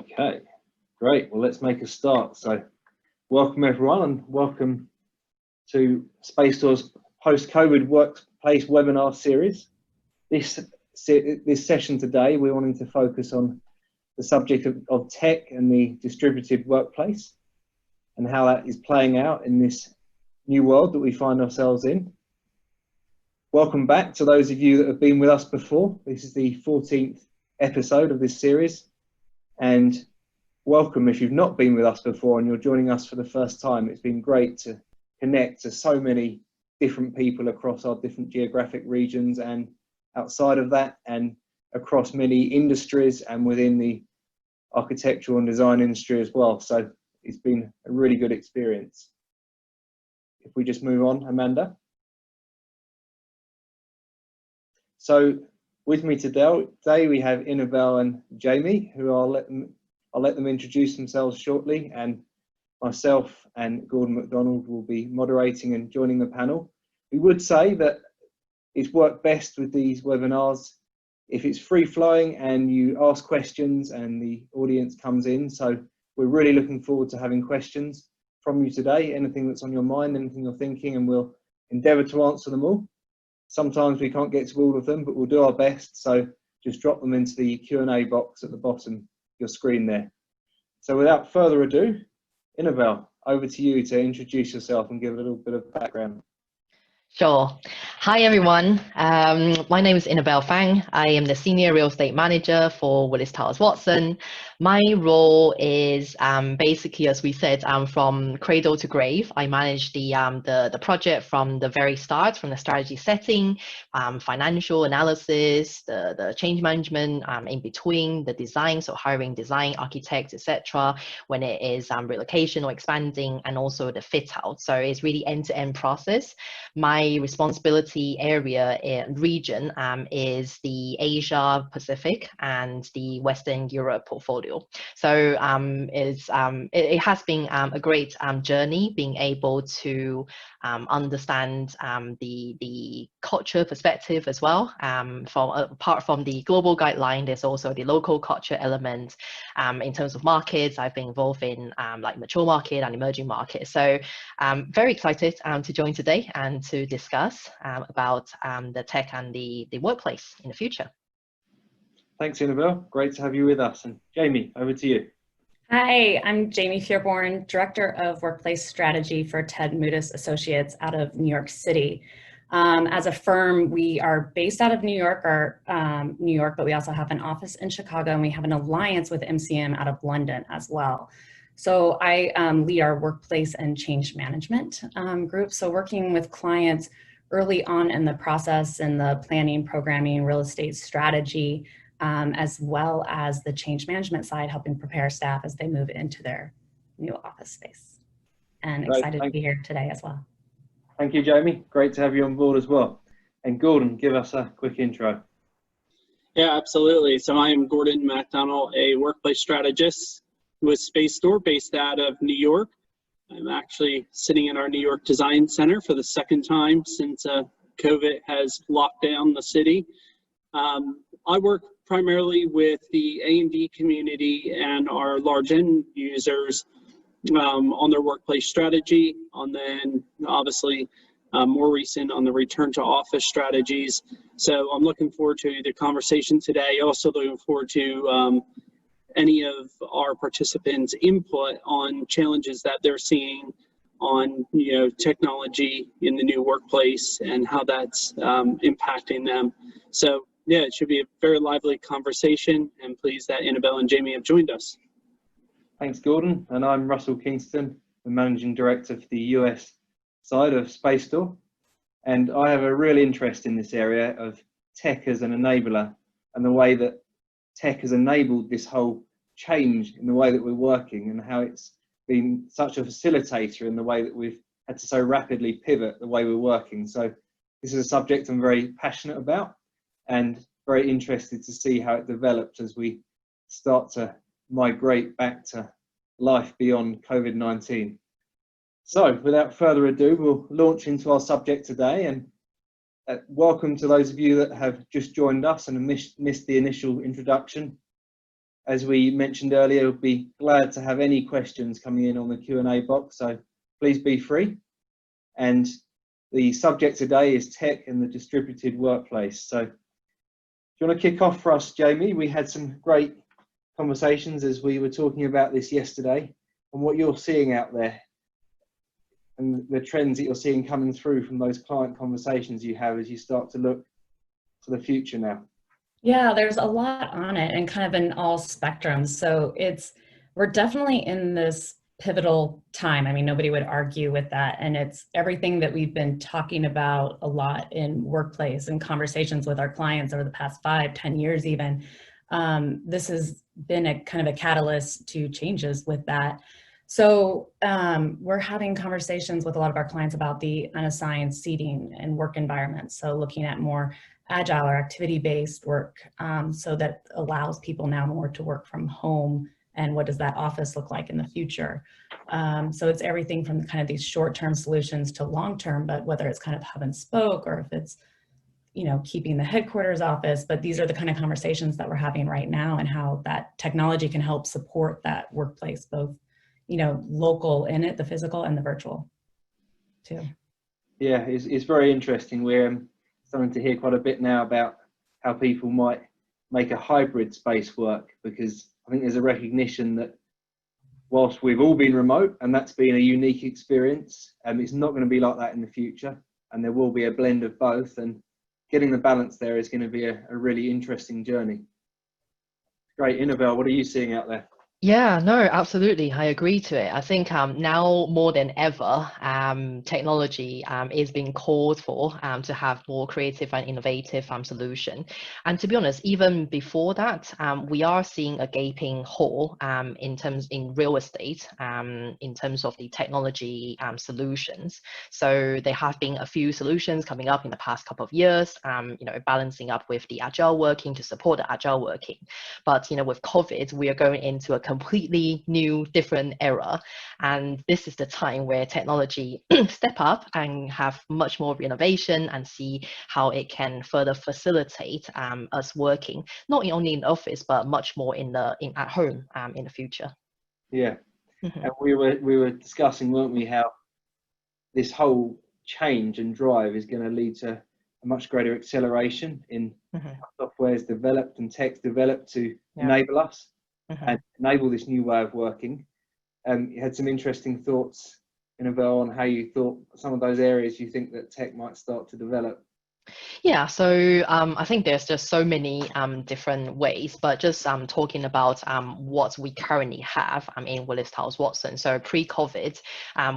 Okay, great. Well, let's make a start. So welcome everyone and welcome to Spacestore's post-COVID workplace webinar series. This session today, we're wanting to focus on the subject of tech and the distributed workplace and how that is playing out in this new world that we find ourselves in. Welcome back to those of you that have been with us before. This is the 14th episode of this series. And welcome if you've not been with us before and you're joining us for the first time. It's been great to connect to so many different people across our different geographic regions and outside of that, and across many industries and within the architectural and design industry as well. So it's been a really good experience. If we just move on, Amanda. So with me today we have Inabelle and Jamie, who I'll let them introduce themselves shortly, and myself and Gordon McDonald will be moderating and joining the panel. We would say that it's worked best with these webinars if it's free-flowing and you ask questions and the audience comes in. So we're really looking forward to having questions from you today, anything that's on your mind, anything you're thinking, and we'll endeavour to answer them all. Sometimes we can't get to all of them, but we'll do our best. So just drop them into the Q&A box at the bottom of your screen there. So without further ado, Inabelle, over to you to introduce yourself and give a little bit of background. Sure. Hi, everyone. My name is Inabelle Fang. I am the Senior Real Estate Manager for Willis Towers Watson. My role is basically, as we said, from cradle to grave. I manage the project from the very start, from the strategy setting, financial analysis, the change management, in between, the design, so hiring design architects, etc. When it is relocation or expanding, and also the fit out. So it's really end-to-end process. My responsibility area region is the Asia Pacific and the Western Europe portfolio. So it has been a great journey being able to understand the culture perspective as well. Apart from the global guideline, there's also the local culture element. In terms of markets, I've been involved in like mature market and emerging markets. So very excited to join today and to discuss about the tech and the workplace in the future. Thanks, Inabelle. Great to have you with us. And Jamie, over to you. Hi, I'm Jamie Feuerborn, Director of Workplace Strategy for Ted Moodis Associates out of New York City. As a firm, we are based out of New York, but we also have an office in Chicago, and we have an alliance with MCM out of London as well. So I lead our workplace and change management group. So working with clients early on in the process, in the planning, programming, real estate strategy, as well as the change management side, helping prepare staff as they move into their new office space. And excited to be here today as well. Thank you, Jamie. Great to have you on board as well. And Gordon, give us a quick intro. Yeah, absolutely. So I am Gordon McDonald, a workplace strategist with Spacestor based out of New York. I'm actually sitting in our New York Design Center for the second time since COVID has locked down the city. I work primarily with the A&D community and our large end users on their workplace strategy, and then obviously more recent on the return to office strategies. So I'm looking forward to the conversation today. Also looking forward to any of our participants' input on challenges that they're seeing on technology in the new workplace and how that's impacting them. So yeah, it should be a very lively conversation, and pleased that Inabelle and Jamie have joined us. Thanks, Gordon. And I'm Russell Kingston, the Managing Director for the US side of Spacestor. And I have a real interest in this area of tech as an enabler and the way that tech has enabled this whole change in the way that we're working, and how it's been such a facilitator in the way that we've had to so rapidly pivot the way we're working. So this is a subject I'm very passionate about and very interested to see how it develops as we start to migrate back to life beyond COVID-19. So without further ado, we'll launch into our subject today, and welcome to those of you that have just joined us and missed the initial introduction. as we mentioned earlier, we'll be glad to have any questions coming in on the Q&A box, so please be free. And the subject today is tech and the distributed workplace. So do you want to kick off for us, Jamie? We had some great conversations as we were talking about this yesterday, and what you're seeing out there and the trends that you're seeing coming through from those client conversations you have as you start to look to the future now. Yeah, there's a lot on it and kind of in all spectrums. So we're definitely in this pivotal time. I mean, nobody would argue with that. And it's everything that we've been talking about a lot in workplace and conversations with our clients over the past 5-10 years even. This has been a kind of a catalyst to changes with that. So we're having conversations with a lot of our clients about the unassigned seating and work environments. So looking at more agile or activity-based work, so that allows people now more to work from home, and what does that office look like in the future. So it's everything from kind of these short-term solutions to long-term, but whether it's kind of hub and spoke or if it's, you know, keeping the headquarters office, but these are the kind of conversations that we're having right now and how that technology can help support that workplace, both, you know, local in it, the physical and the virtual too. Yeah, it's very interesting. We're starting to hear quite a bit now about how people might make a hybrid space work, because I think there's a recognition that whilst we've all been remote and that's been a unique experience, it's not going to be like that in the future, and there will be a blend of both, and getting the balance there is going to be a really interesting journey. Great. Inabelle, what are you seeing out there? Yeah, no, absolutely. I agree to it. I think now more than ever, technology is being called for to have more creative and innovative solution. And to be honest, even before that, we are seeing a gaping hole in real estate in terms of the technology solutions. So there have been a few solutions coming up in the past couple of years, you know, balancing up with the agile working to support the agile working. But you know, with COVID, we are going into a completely new, different era, and this is the time where technology step up and have much more innovation and see how it can further facilitate us working not only in the office but much more at home in the future. Yeah, and we were discussing, weren't we, how this whole change and drive is going to lead to a much greater acceleration in software is developed and tech's developed to enable us and enable this new way of working. You had some interesting thoughts, Inabelle, on how you thought some of those areas you think that tech might start to develop. Yeah, so I think there's just so many different ways, but just talking about what we currently have in Willis Towers Watson. So pre-COVID,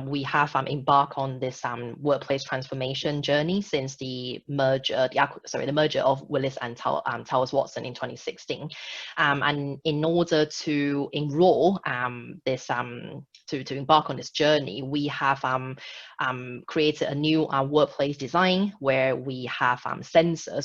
we have embarked on this workplace transformation journey since the merger of Willis and Towers Watson in 2016. And in order to enroll to embark on this journey, we have created a new workplace design where we have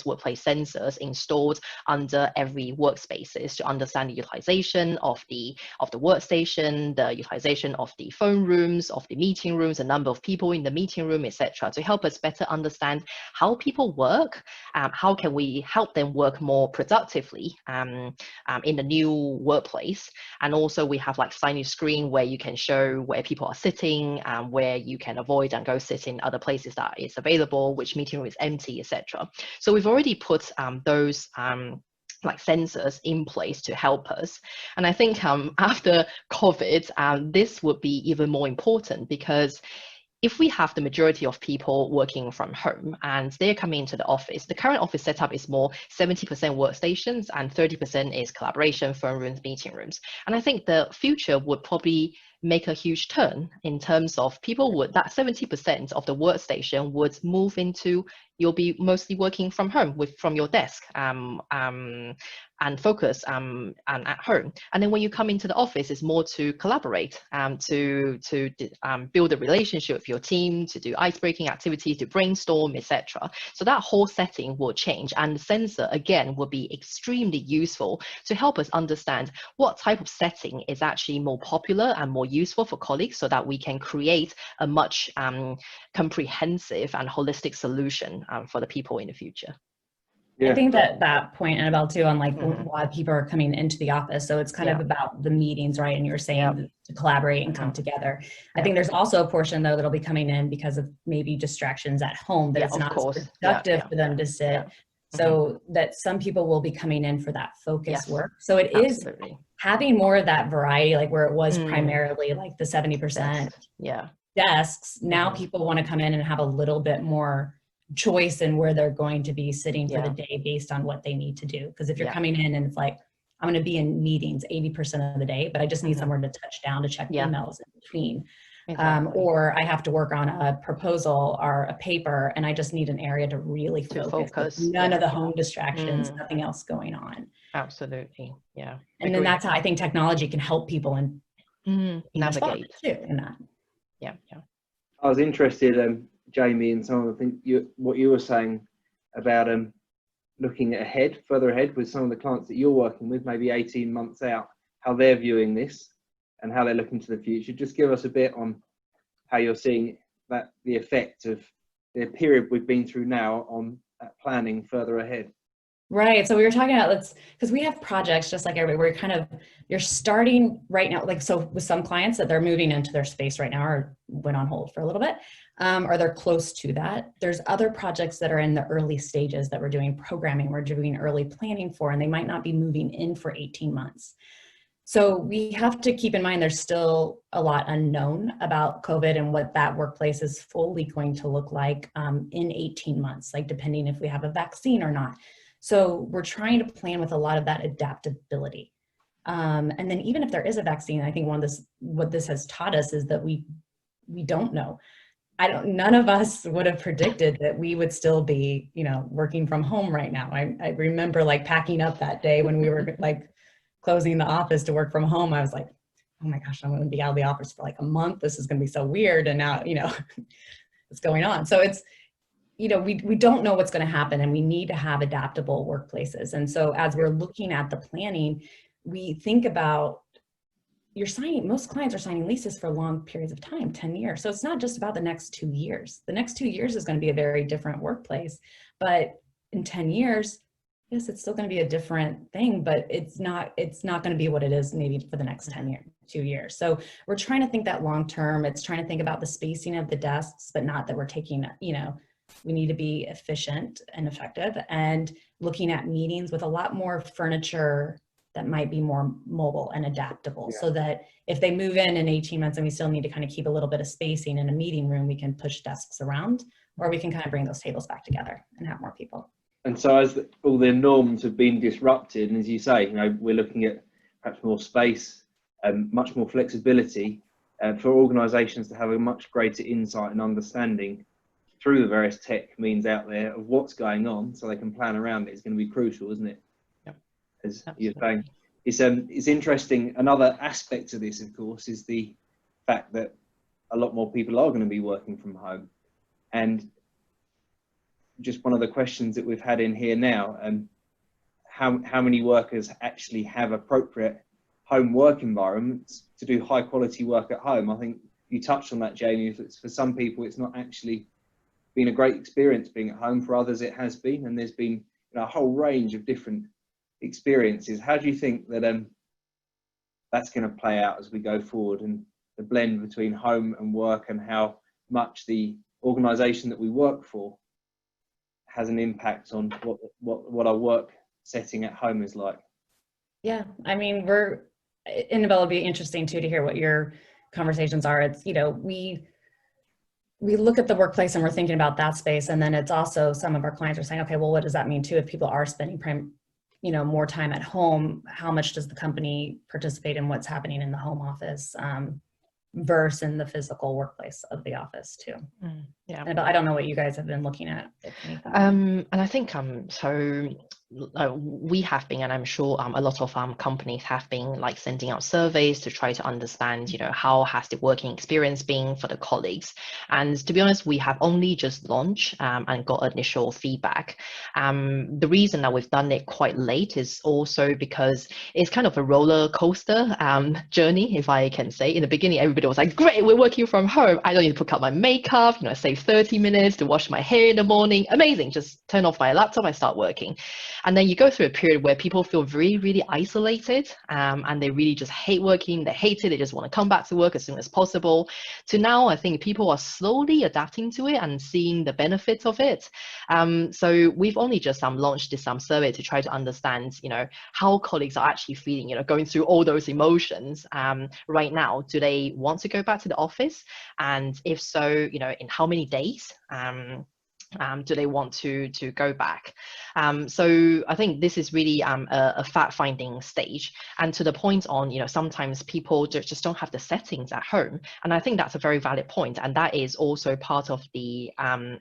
workplace sensors installed under every workspaces to understand the utilization of the workstation, the utilization of the phone rooms, of the meeting rooms, the number of people in the meeting room, etc., to help us better understand how people work, how can we help them work more productively in the new workplace. And also we have like signage screen where you can show where people are sitting, where you can avoid and go sit in other places that is available, which meeting room is empty, etc. So we've already put those like sensors in place to help us. And I think after COVID, this would be even more important, because if we have the majority of people working from home and they're coming into the office, the current office setup is more 70% workstations and 30% is collaboration, phone rooms, meeting rooms. And I think the future would probably make a huge turn in terms of that 70% of the workstation would move into, you'll be mostly working from home from your desk and focus and at home. And then when you come into the office, it's more to collaborate, to build a relationship with your team, to do ice-breaking activities, to brainstorm, etc. So that whole setting will change, and the sensor again will be extremely useful to help us understand what type of setting is actually more popular and more useful for colleagues, so that we can create a much comprehensive and holistic solution for the people in the future. Yeah. I think that point, Annabelle, too, on like why people are coming into the office. So it's kind of about the meetings, right? And you're saying to collaborate and come together. I think there's also a portion, though, that'll be coming in because of maybe distractions at home, that it's not as productive for them to sit. So that some people will be coming in for that focus work. So it is having more of that variety, like where it was primarily like the 70% desks. Now people want to come in and have a little bit more choice in where they're going to be sitting for the day based on what they need to do. Because if you're coming in and it's like, I'm going to be in meetings 80% of the day, but I just need somewhere to touch down to check emails in between. Or I have to work on a proposal or a paper and I just need an area to really focus. None of the home distractions, nothing else going on. Absolutely. Yeah. And then that's how I think technology can help people and navigate too in that. Yeah. I was interested, Jamie, in some of the things what you were saying about looking ahead, further ahead with some of the clients that you're working with, maybe 18 months out, how they're viewing this and how they're looking to the future. Just give us a bit on how you're seeing that the effect of the period we've been through now on planning further ahead. Right. So we were talking about because we have projects just like everybody, you're starting right now, like, so with some clients that they're moving into their space right now or went on hold for a little bit, or they're close to that. There's other projects that are in the early stages that we're doing programming, we're doing early planning for, and they might not be moving in for 18 months. So we have to keep in mind there's still a lot unknown about COVID and what that workplace is fully going to look like in 18 months, like depending if we have a vaccine or not. So we're trying to plan with a lot of that adaptability. And then even if there is a vaccine, I think what this has taught us is that we don't know. None of us would have predicted that we would still be, working from home right now. I remember like packing up that day when we were like closing the office to work from home. I was like, oh my gosh, I'm going to be out of the office for like a month. This is going to be so weird. And now, what's going on? So it's, we don't know what's going to happen, and we need to have adaptable workplaces. And so as we're looking at the planning, we think about most clients are signing leases for long periods of time, 10 years. So it's not just about the next 2 years. The next 2 years is going to be a very different workplace, but in 10 years, yes, it's still going to be a different thing, but it's not going to be what it is maybe for the next 2 years. So we're trying to think that long-term. It's trying to think about the spacing of the desks, but not that we're taking, we need to be efficient and effective, and looking at meetings with a lot more furniture that might be more mobile and adaptable, so that if they move in 18 months and we still need to kind of keep a little bit of spacing in a meeting room, we can push desks around, or we can kind of bring those tables back together and have more people. And so as all the norms have been disrupted, and as you say, we're looking at perhaps more space and much more flexibility for organisations to have a much greater insight and understanding through the various tech means out there of what's going on, so they can plan around it. It's going to be crucial, isn't it? Yep. As you're saying, it's interesting. Another aspect of this, of course, is the fact that a lot more people are going to be working from home, and just one of the questions that we've had in here now, how many workers actually have appropriate home work environments to do high quality work at home? I think you touched on that, Jamie. For some people, it's not actually been a great experience being at home. For others, it has been, and there's been a whole range of different experiences. How do you think that that's going to play out as we go forward, and the blend between home and work, and how much the organisation that we work for has an impact on what our work setting at home is like? Yeah, I mean, Inabelle, it'll be interesting too to hear what your conversations are. It's, we look at the workplace and we're thinking about that space, and then it's also some of our clients are saying, okay, well, what does that mean too if people are spending more time at home? How much does the company participate in what's happening in the home office versus in the physical workplace of the office too? Yeah. And I don't know what you guys have been looking at. And I think so we have been, and I'm sure a lot of companies have been like sending out surveys to try to understand, how has the working experience been for the colleagues. And to be honest, we have only just launched and got initial feedback. The reason that we've done it quite late is also because it's kind of a roller coaster journey, if I can say. In the beginning, everybody was like, great, we're working from home. I don't need to put out my makeup, save save 30 minutes to wash my hair in the morning. Amazing. Just turn off my laptop, I start working. And then you go through a period where people feel really, really isolated, and they really just hate working. They hate it. They just want to come back to work as soon as possible. To now, I think people are slowly adapting to it and seeing the benefits of it. So we've only just launched this survey to try to understand, how colleagues are actually feeling, going through all those emotions right now. Do they want to go back to the office? And if so, in how many days? Do they want to go back? So I think this is really a fact-finding stage, and to the point on, sometimes people just don't have the settings at home, and I think that's a very valid point, and that is also part of the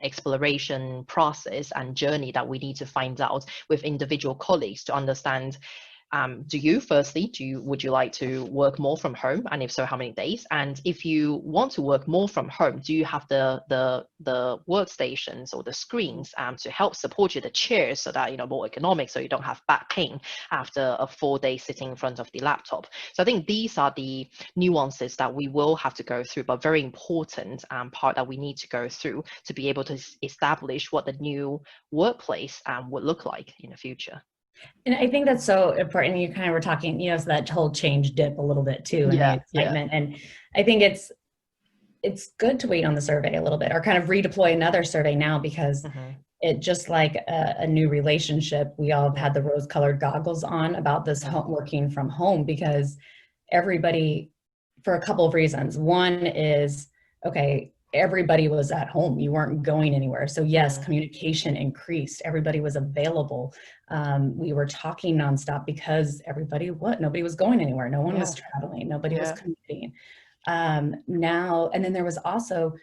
exploration process and journey that we need to find out with individual colleagues to understand. Would you like to work more from home? And if so, how many days? And if you want to work more from home, do you have the workstations or the screens to help support you, the chairs, so that, more ergonomic, so you don't have back pain after a 4-day sitting in front of the laptop? So I think these are the nuances that we will have to go through, but very important part that we need to go through to be able to establish what the new workplace would look like in the future. And I think that's so important. You kind of were talking, so that whole change dip a little bit too, and the excitement. Yeah. And I think it's good to wait on the survey a little bit, or kind of redeploy another survey now, because it just like a new relationship, we all have had the rose-colored goggles on about this working from home, because everybody, for a couple of reasons. One is, okay, everybody was at home. You weren't going anywhere. So yes, communication increased. Everybody was available. We were talking nonstop because nobody was going anywhere. No one was traveling. Nobody was commuting. Now, and then there was also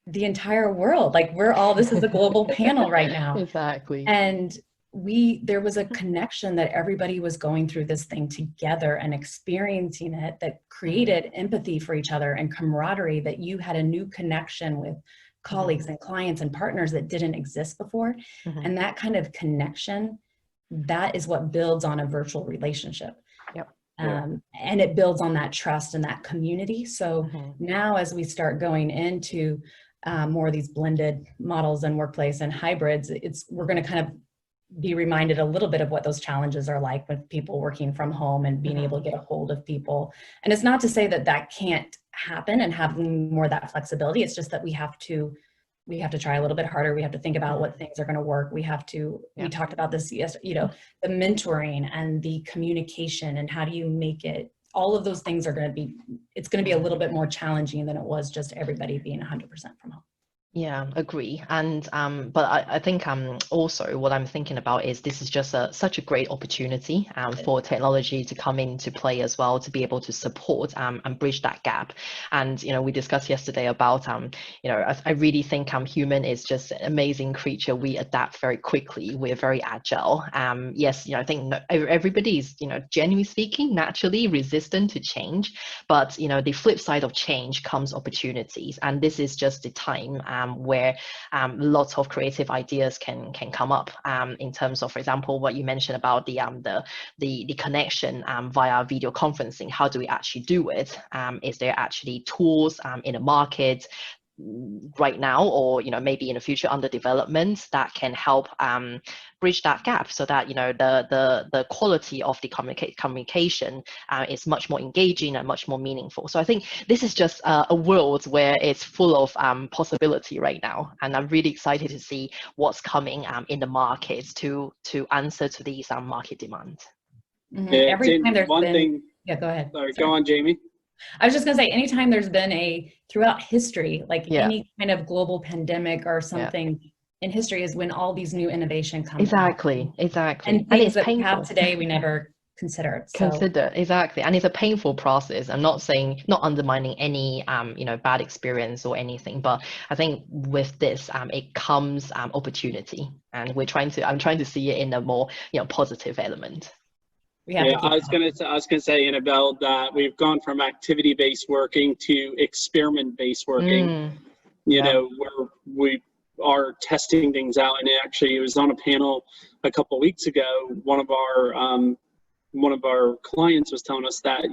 the entire world. Like this is a global panel right now. Exactly. And there was a connection that everybody was going through this thing together and experiencing it, that created empathy for each other and camaraderie, that you had a new connection with colleagues and clients and partners that didn't exist before. And that kind of connection, that is what builds on a virtual relationship. And it builds on that trust and that community. So now, as we start going into more of these blended models and workplace and hybrids, we're going to kind of be reminded a little bit of what those challenges are like with people working from home and being able to get a hold of people. And it's not to say that can't happen and having more of that flexibility. It's just that we have to try a little bit harder. We have to think about what things are going to work. We talked about this, the mentoring and the communication, and how do you make it, all of those things it's going to be a little bit more challenging than it was just everybody being 100% from home. Yeah, agree. And but I think also what I'm thinking about is this is just such a great opportunity for technology to come into play as well, to be able to support and bridge that gap. And we discussed yesterday about I really think human is just an amazing creature. We adapt very quickly. We're very agile. Yes, I think everybody is genuinely speaking naturally resistant to change, but the flip side of change comes opportunities, and this is just the time where lots of creative ideas can come up in terms of, for example, what you mentioned about the connection via video conferencing. How do we actually do it? Is there actually tools in the market right now, or maybe in the future under development, that can help bridge that gap, so that the quality of the communication is much more engaging and much more meaningful. So I think this is just a world where it's full of possibility right now, and I'm really excited to see what's coming in the markets to answer to these market demands. Every time there's one been, thing. Yeah, go ahead. Sorry, go on, Jamie. I was just going to say, anytime there's been throughout history, like any kind of global pandemic or something in history, is when all these new innovation comes. Exactly. And things that we have today, we never considered. Exactly. And it's a painful process. I'm not undermining any, bad experience or anything, but I think with this, it comes opportunity, and I'm trying to see it in a more, positive element. I was gonna say, Inabelle, that we've gone from activity-based working to experiment-based working. Where we are testing things out. And it was on a panel a couple of weeks ago. One of our clients was telling us that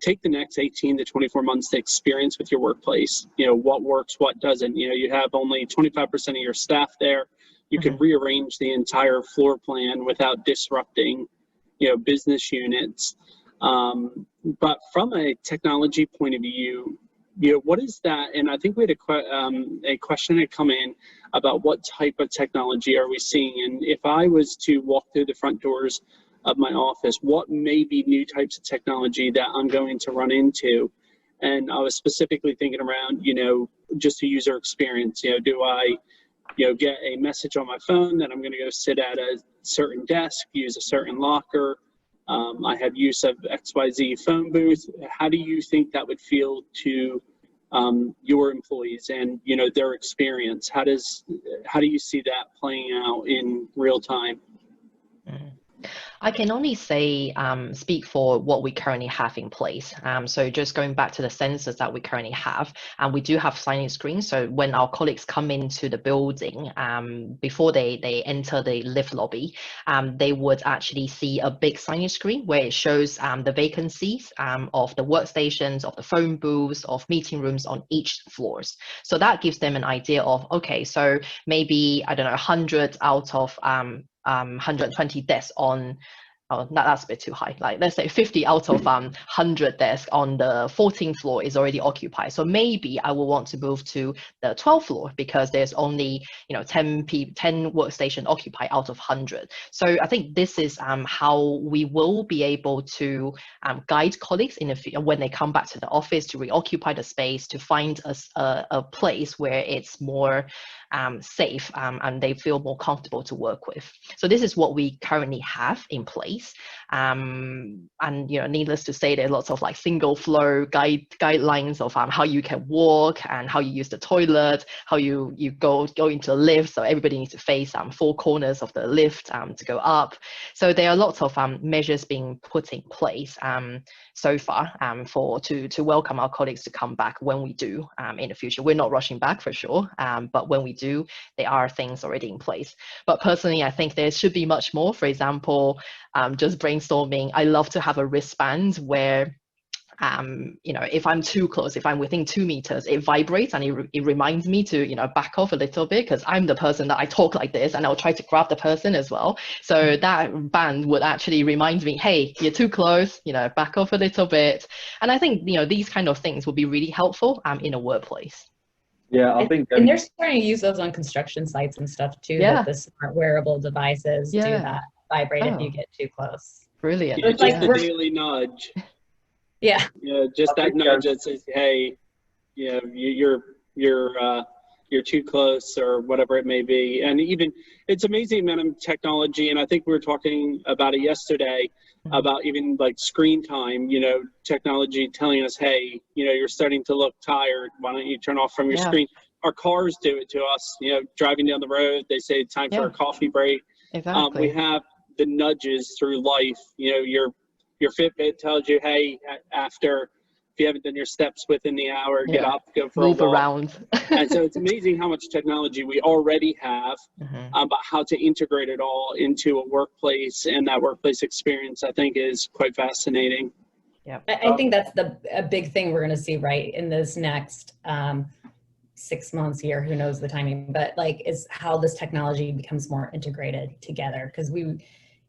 take the next 18 to 24 months to experience with your workplace. You know, what works, what doesn't. You know, you have only 25% of your staff there. You can rearrange the entire floor plan without disrupting, you know, business units. But from a technology point of view, you know, what is that? And I think we had a question had come in about what type of technology are we seeing? And if I was to walk through the front doors of my office, what may be new types of technology that I'm going to run into? And I was specifically thinking around, you know, just a user experience. You know, do I, you know, get a message on my phone that I'm going to go sit at a certain desk, use a certain locker? I have use of XYZ phone booth. How do you think that would feel to your employees and, you know, their experience? How do you see that playing out in real time? I can only say, speak for what we currently have in place. So just going back to the sensors that we currently have, and we do have signage screens. So when our colleagues come into the building, before they enter the lift lobby, they would actually see a big signage screen where it shows the vacancies of the workstations, of the phone booths, of meeting rooms on each floors. So that gives them an idea of, okay, so maybe, I don't know, 100 out of 120 desks on, oh, that's a bit too high. Like, let's say 50 out of 100 desks on the 14th floor is already occupied. So maybe I will want to move to the 12th floor because there's only, you know, 10 workstation occupied out of 100. So I think this is how we will be able to guide colleagues in when they come back to the office to reoccupy the space, to find a place where it's more safe and they feel more comfortable to work with. So this is what we currently have in place. And, you know, needless to say, there are lots of like single flow guidelines of how you can walk and how you use the toilet, how you go into a lift. So everybody needs to face 4 corners of the lift to go up. So there are lots of measures being put in place so far to welcome our colleagues to come back when we do in the future. We're not rushing back for sure, but when we do, there are things already in place. But personally, I think there should be much more. For example, just brainstorming, I love to have a wristband where you know, if I'm too close, if I'm within 2 meters, it vibrates and it reminds me to, you know, back off a little bit, because I'm the person that I talk like this and I'll try to grab the person as well. So that band would actually remind me, hey, you're too close, you know, back off a little bit. And I think, you know, these kind of things will be really helpful in a workplace. Yeah, I think. And they're starting to use those on construction sites and stuff too. Yeah. That the smart wearable devices do Yeah. that, vibrate if you get too close. Brilliant. Yeah, It's just like the daily nudge. Yeah. Yeah, just that nudge that says, hey, you know, you're too close, or whatever it may be. And even, it's amazing amount of technology, and I think we were talking about it yesterday, about even like screen time, you know, technology telling us, hey, you know, you're starting to look tired, why don't you turn off from your screen? Our cars do it to us, you know, driving down the road, they say it's time for a coffee break. Exactly. We have the nudges through life, you know, your Fitbit tells you, hey, after, if you haven't done your steps within the hour, get up, go for move a walk. around. And so it's amazing how much technology we already have, but how to integrate it all into a workplace, and that workplace experience, I think, is quite fascinating. Yeah, I think that's a big thing we're going to see right in this next 6 months, year, who knows the timing, but like, is how this technology becomes more integrated together. Because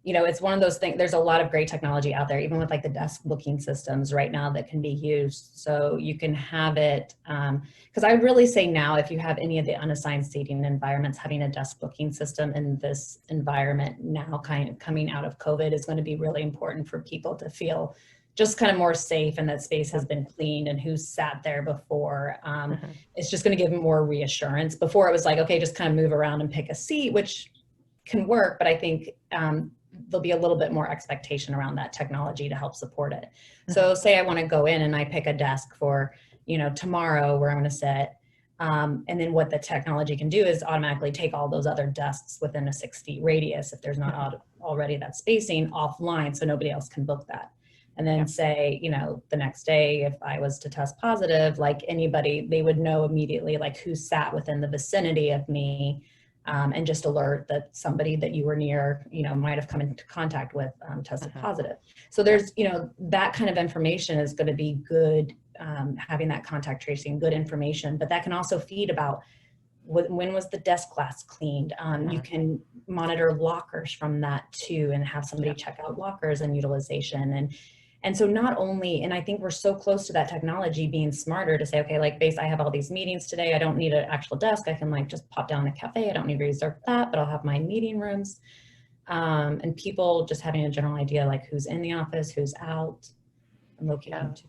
you know, it's one of those things, there's a lot of great technology out there, even with like the desk booking systems right now that can be used. So you can have it, because I would really say now, if you have any of the unassigned seating environments, having a desk booking system in this environment now, kind of coming out of COVID, is going to be really important for people to feel just kind of more safe, and that space has been cleaned and who's sat there before. It's just going to give them more reassurance. Before it was like, okay, just kind of move around and pick a seat, which can work, but I think there'll be a little bit more expectation around that technology to help support it. So say I want to go in and I pick a desk for, you know, tomorrow where I'm going to sit. And then what the technology can do is automatically take all those other desks within a 6 feet radius, if there's not already that spacing, offline, so nobody else can book that. And then say, you know, the next day, if I was to test positive, like anybody, they would know immediately like who sat within the vicinity of me and just alert that somebody that you were near, might have come into contact with tested positive. So there's, that kind of information is going to be good, having that contact tracing, good information, but that can also feed about when was the desk last cleaned. You can monitor lockers from that too, and have somebody check out lockers and utilization. And so not only, and I think we're so close to that technology being smarter to say, okay, like I have all these meetings today. I don't need an actual desk. I can just pop down a cafe. I don't need to reserve that, but I'll have my meeting rooms. And people just having a general idea, who's in the office, who's out, and locating too.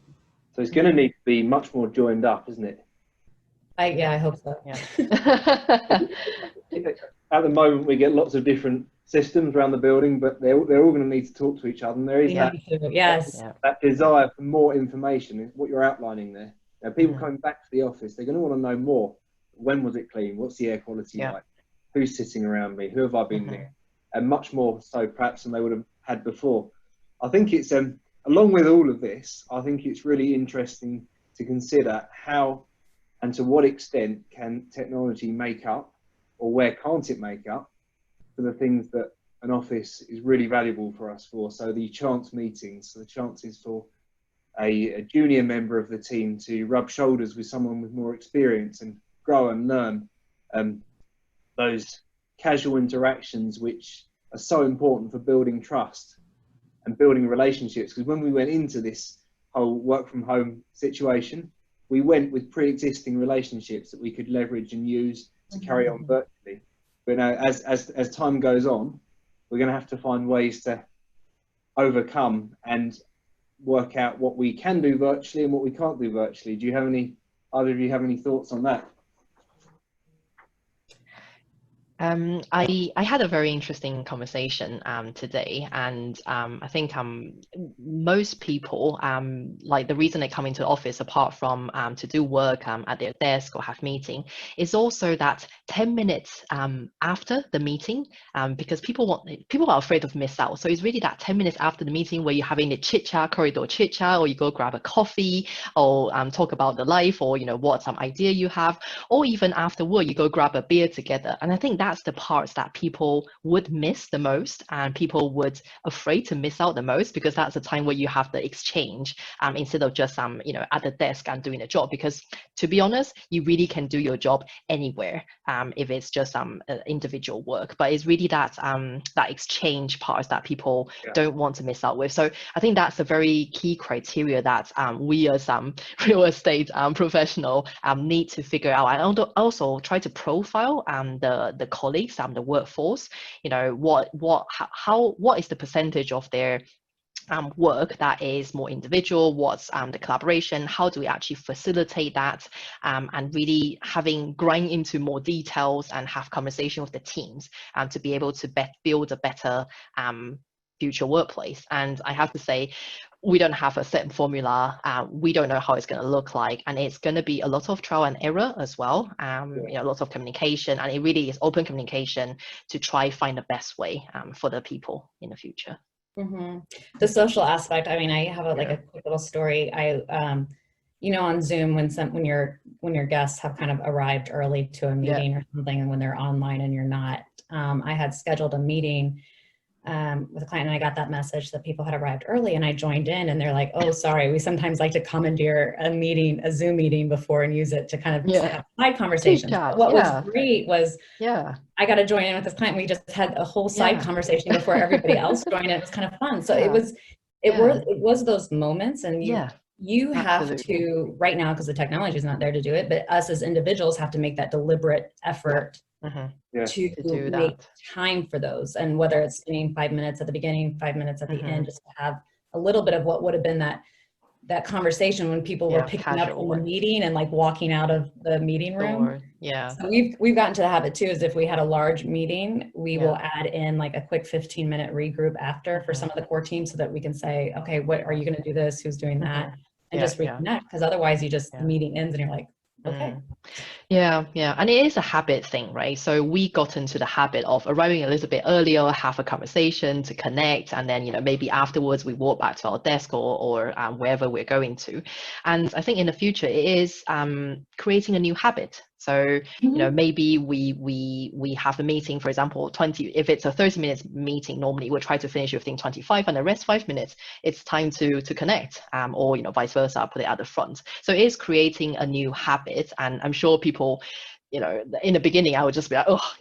So it's going to need to be much more joined up, isn't it? I hope so. Yeah. At the moment, we get lots of different systems around the building, but they're all going to need to talk to each other. And there is that desire for more information, what you're outlining there. Now, people coming back to the office, they're going to want to know more. When was it clean? What's the air quality like? Who's sitting around me? Who have I been near? And much more so perhaps than they would have had before. I think it's, along with all of this, I think it's really interesting to consider how and to what extent can technology make up, or where can't it make up, for the things that an office is really valuable for us for. So the chance meetings, so the chances for a junior member of the team to rub shoulders with someone with more experience and grow and learn, those casual interactions which are so important for building trust and building relationships. Because when we went into this whole work from home situation, we went with pre-existing relationships that we could leverage and use to carry on virtually. But now, as time goes on, we're going to have to find ways to overcome and work out what we can do virtually and what we can't do virtually. Do you have either of you have any thoughts on that? I had a very interesting conversation today, and I think most people, like the reason they come into the office, apart from to do work at their desk or have meeting, is also that 10 minutes after the meeting, because people are afraid of miss out. So it's really that 10 minutes after the meeting where you're having the corridor chit chat, or you go grab a coffee, or talk about the life, or what some idea you have, or even after work you go grab a beer together. And I think that's the parts that people would miss the most, and people would afraid to miss out the most, because that's the time where you have the exchange instead of just at the desk and doing a job. Because to be honest, you really can do your job anywhere if it's just individual work, but it's really that that exchange parts that people don't want to miss out with. So I think that's a very key criteria that we as real estate professional need to figure out, and also try to profile the colleagues, the workforce. What is the percentage of their work that is more individual? What's the collaboration? How do we actually facilitate that, and really grind into more details and have conversation with the teams to be able to build a better future workplace. And I have to say, we don't have a set formula. We don't know how it's going to look like, and it's going to be a lot of trial and error as well. Lots of communication, and it really is open communication to try find the best way for the people in the future. The social aspect. I mean, I have a quick little story. On Zoom, when your guests have kind of arrived early to a meeting or something, and when they're online and you're not, I had scheduled a meeting with a client, and I got that message that people had arrived early, and I joined in, and they're like, "Oh, sorry, we sometimes like to commandeer a Zoom meeting before and use it to kind of have side conversations." What was great was, I got to join in with this client. We just had a whole side conversation before everybody else joined. It was kind of fun. So it was those moments, and you have to right now, because the technology is not there to do it, but us as individuals have to make that deliberate effort. To make time for those, and whether it's spending 5 minutes at the beginning, 5 minutes at the end, just to have a little bit of what would have been that conversation when people were picking up from the meeting and walking out of the meeting room. So we've gotten to the habit too, is if we had a large meeting, we will add in a quick 15-minute regroup after for some of the core teams, so that we can say, okay, what are you going to do this? Who's doing that? And just reconnect, because otherwise the meeting ends and you're like, okay. Yeah, yeah. And it is a habit thing, right? So we got into the habit of arriving a little bit earlier, have a conversation to connect, and then, maybe afterwards we walk back to our desk or wherever we're going to. And I think in the future it is creating a new habit. So, maybe we have a meeting, for example, 20, if it's a 30 minutes meeting, normally we'll try to finish within 25, and the rest 5 minutes, it's time to connect, or, vice versa, put it at the front. So it is creating a new habit. And I'm sure people, in the beginning, I would just be like, oh,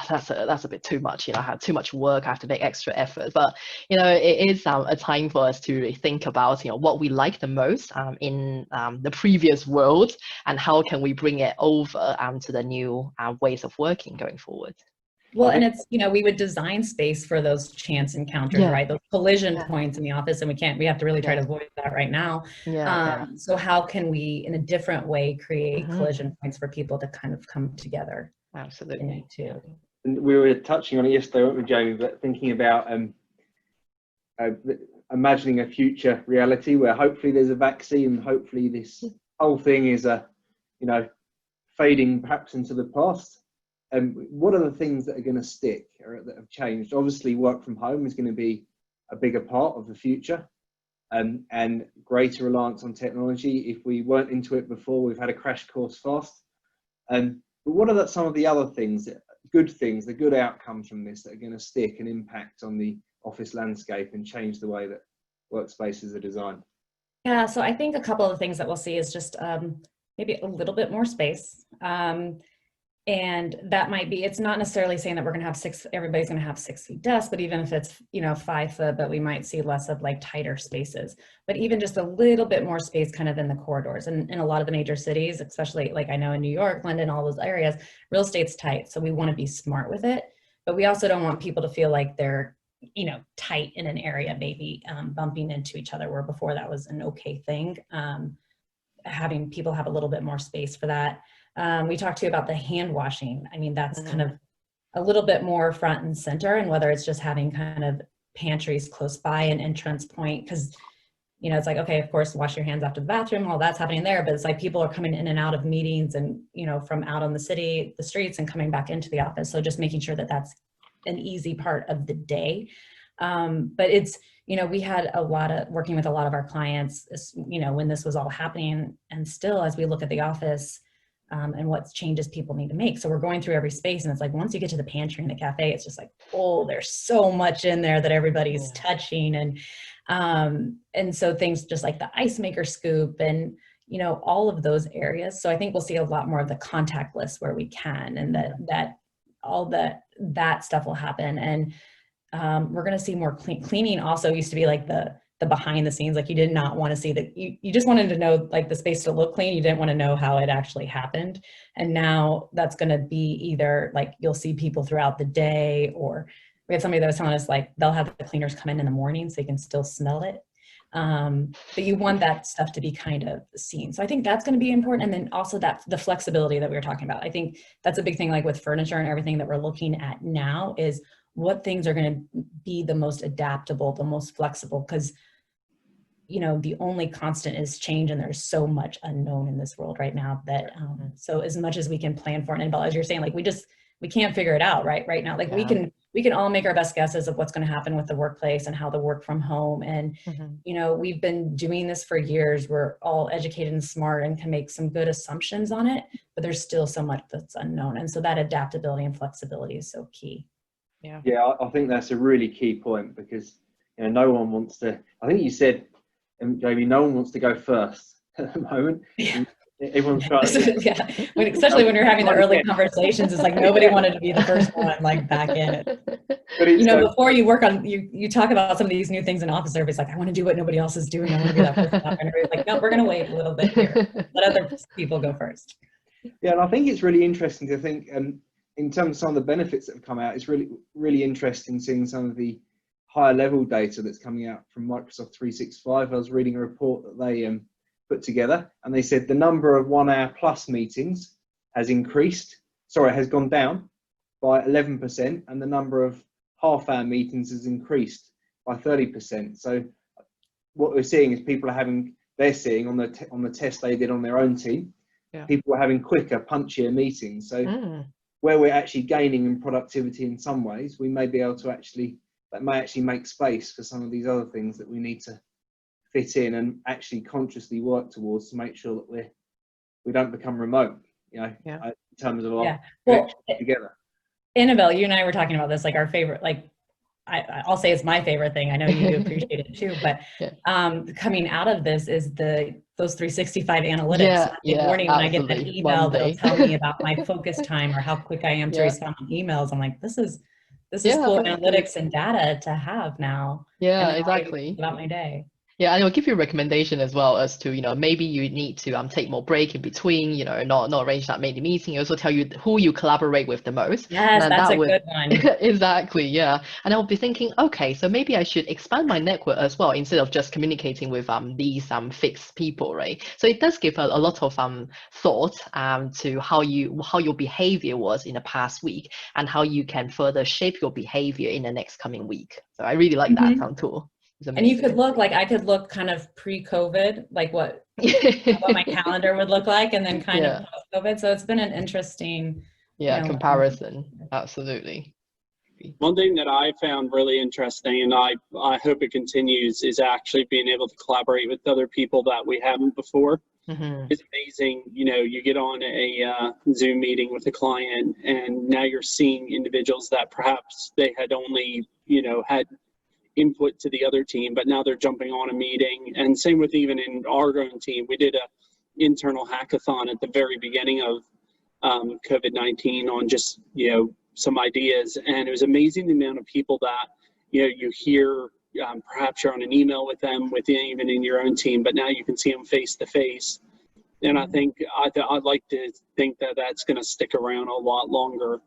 that's a bit too much. I have too much work. I have to make extra effort. But, it is a time for us to really think about, what we like the most in the previous world, and how can we bring it over to the new ways of working going forward. Well, and it's, we would design space for those chance encounters, right? Those collision points in the office, and we have to really try to avoid that right now. So how can we, in a different way, create collision points for people to kind of come together? Absolutely. Too. And we were touching on it yesterday, weren't we, Jamie? But thinking about imagining a future reality where hopefully there's a vaccine, hopefully this whole thing is fading perhaps into the past. What are the things that are going to stick or that have changed? Obviously, work from home is going to be a bigger part of the future, and greater reliance on technology. If we weren't into it before, we've had a crash course fast. But what are some of the other things, the good outcomes from this that are going to stick and impact on the office landscape and change the way that workspaces are designed? Yeah, so I think a couple of things that we'll see is just maybe a little bit more space. And that might be, it's not necessarily saying that we're going to have everybody's going to have 6 feet desks, but even if it's, 5 foot, but we might see less of like tighter spaces, but even just a little bit more space kind of in the corridors. And in a lot of the major cities, especially like I know in New York, London, all those areas, real estate's tight. So we want to be smart with it, but we also don't want people to feel like they're, tight in an area, maybe bumping into each other, where before that was an okay thing. Having people have a little bit more space for that. We talked to you about the hand washing. I mean, that's kind of a little bit more front and center, and whether it's just having kind of pantries close by an entrance point, because, it's like, okay, of course, wash your hands after the bathroom, all that's happening there, but it's like people are coming in and out of meetings and, from out on the streets and coming back into the office. So just making sure that that's an easy part of the day. But it's, we had a lot of working with a lot of our clients, when this was all happening, and still as we look at the office, and what changes people need to make. So we're going through every space, and it's like, once you get to the pantry and the cafe, it's just like, oh, there's so much in there that everybody's touching. And so things just like the ice maker scoop and, all of those areas. So I think we'll see a lot more of the contactless where we can, and that stuff will happen. And we're going to see more cleaning. Also used to be like the behind the scenes, like you did not want to see that. You just wanted to know like the space to look clean. You didn't want to know how it actually happened. And now that's going to be either like, you'll see people throughout the day, or we had somebody that was telling us like, they'll have the cleaners come in the morning so you can still smell it. But you want that stuff to be kind of seen. So I think that's going to be important. And then also the flexibility that we were talking about. I think that's a big thing, like with furniture and everything that we're looking at now, is what things are going to be the most adaptable, the most flexible, because the only constant is change, and there's so much unknown in this world right now that so as much as we can plan for it, and as you're saying, like we can't figure it out right now. Like we can all make our best guesses of what's going to happen with the workplace and how to work from home, and we've been doing this for years. We're all educated and smart and can make some good assumptions on it, but there's still so much that's unknown, and so that adaptability and flexibility is so key. Yeah, I think that's a really key point, because no one wants to, I think you said, Jamie, no one wants to go first at the moment. Everyone's trying to, especially when you're having the early conversations, it's like nobody wanted to be the first one like back in it. But before you work on, you talk about some of these new things in office, everybody's like, I want to do what nobody else is doing, I want to be that person. And everybody's like, no, we're going to wait a little bit here, let other people go first. Yeah, and I think it's really interesting to think, in terms of some of the benefits that have come out, it's really, really interesting seeing some of the higher level data that's coming out from Microsoft 365. I was reading a report that they put together, and they said the number of 1 hour plus meetings has gone down by 11%, and the number of half-hour meetings has increased by 30%. So what we're seeing is people are they're seeing on the test they did on their own team, people were having quicker, punchier meetings. So where we're actually gaining in productivity in some ways, we may be able to that may actually make space for some of these other things that we need to fit in and actually consciously work towards to make sure that we don't become remote, in terms of our connection together. Inabelle, you and I were talking about this, like our favorite, like I'll say it's my favorite thing. I know you appreciate it too, but coming out of this is those 365 analytics. Every morning when I get that email that'll tell me about my focus time or how quick I am to respond to emails, I'm like, this is cool analytics and data to have now. Yeah, exactly. About my day. Yeah, and it'll give you a recommendation as well as to, maybe you need to take more break in between, not arrange that many meeting. It also tell you who you collaborate with the most. Yes, and that's a good one. Exactly, yeah. And I'll be thinking, okay, so maybe I should expand my network as well instead of just communicating with these fixed people, right? So it does give a lot of thought to how your behavior was in the past week and how you can further shape your behavior in the next coming week. So I really like that tool. And you could look I could look kind of pre-COVID, like what my calendar would look like, and then kind of post-COVID. So it's been an interesting comparison. Absolutely. One thing that I found really interesting, and I hope it continues, is actually being able to collaborate with other people that we haven't before. It's amazing. You get on a Zoom meeting with a client, and now you're seeing individuals that perhaps they had only had input to the other team, but now they're jumping on a meeting. And same with even in our own team, we did a internal hackathon at the very beginning of COVID-19 on just some ideas, and it was amazing the amount of people that you hear. Perhaps you're on an email with them, even in your own team, but now you can see them face to face. And I think I'd like to think that that's going to stick around a lot longer.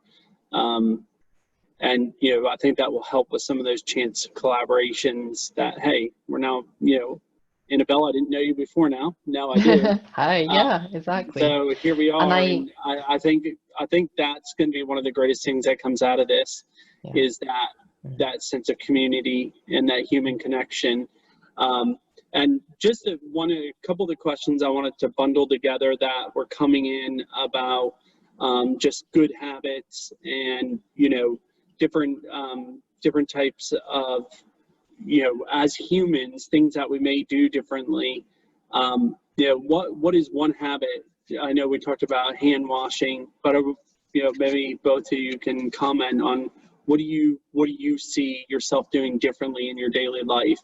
And, I think that will help with some of those chance collaborations that, hey, we're now, Inabelle, I didn't know you before now I do. Hi, yeah, exactly. So here we are. And I think that's going to be one of the greatest things that comes out of this is that sense of community and that human connection. And just a couple of the questions I wanted to bundle together that were coming in about just good habits and, different types of, as humans, things that we may do differently. What is one habit? I know we talked about hand washing, but maybe both of you can comment on what do you see yourself doing differently in your daily life?